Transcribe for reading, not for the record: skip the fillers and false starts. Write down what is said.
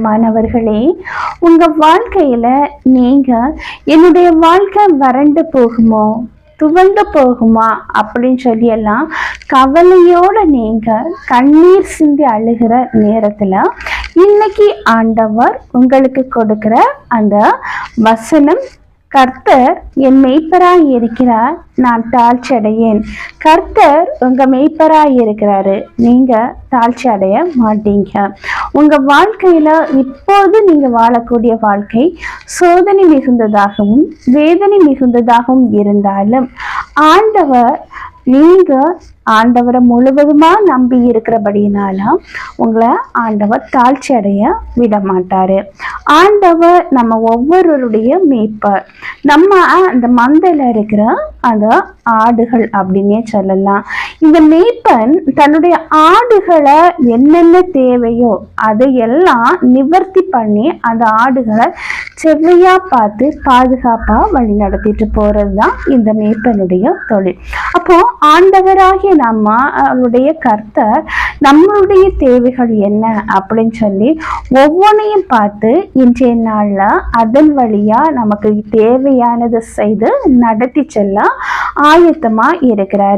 மாணவர்களே, உங்க வாழ்க்கையில நீங்க என்னுடைய வாழ்க்கை வறண்டு போகுமோ, துவண்டு போகுமா அப்படின்னு சொல்லி எல்லாம் கவலையோட நீங்க கண்ணீர் சிந்தி அழுகிற நேரத்துல இன்னைக்கு ஆண்டவர் உங்களுக்கு கொடுக்கிற அந்த வசனம், கர்த்தர் என் மெய்ப்பராய் இருக்கிறார், நான் தாழ்ச்சி அடையேன். கர்த்தர் உங்க மெய்ப்பராய் இருக்கிறாரு, நீங்க தாழ்ச்சி அடைய மாட்டீங்க. உங்க வாழ்க்கையில இப்போது நீங்க வாழக்கூடிய வாழ்க்கை சோதனை மிகுந்ததாகவும் வேதனை மிகுந்ததாகவும் இருந்தாலும் ஆண்டவர், நீங்க ஆண்டவரை முழுவதுமா நம்பி இருக்கிறபடினால உங்களை ஆண்டவர் தாழ்ச்சி அடைய விட மாட்டாரு. ஆண்டவர் நம்ம ஒவ்வொருவருடைய மேய்ப்பர். நம்ம அந்த மந்தையில இருக்கிற அந்த ஆடுகள் அப்படின்னே சொல்லலாம். இந்த மேய்ப்பன் தன்னுடைய ஆடுகளை என்னென்ன தேவையோ அதையெல்லாம் நிவர்த்தி பண்ணி அந்த ஆடுகளை செவ்வையா பார்த்து பாதுகாப்பா வழி நடத்திட்டு போறதுதான் இந்த மேய்ப்பனுடைய தொழில். அப்போ ஆண்டவராகிய நம்ம அவருடைய கர்த்தர் நம்மளுடைய தேவைகள் என்ன அப்படின்னு சொல்லி ஒவ்வொன்றையும் பார்த்து இன்றைய நாள்ல அதன் வழியா நமக்கு தேவையானதை செய்து நடத்தி செல்ல ஆயத்தமா இருக்கிறார்.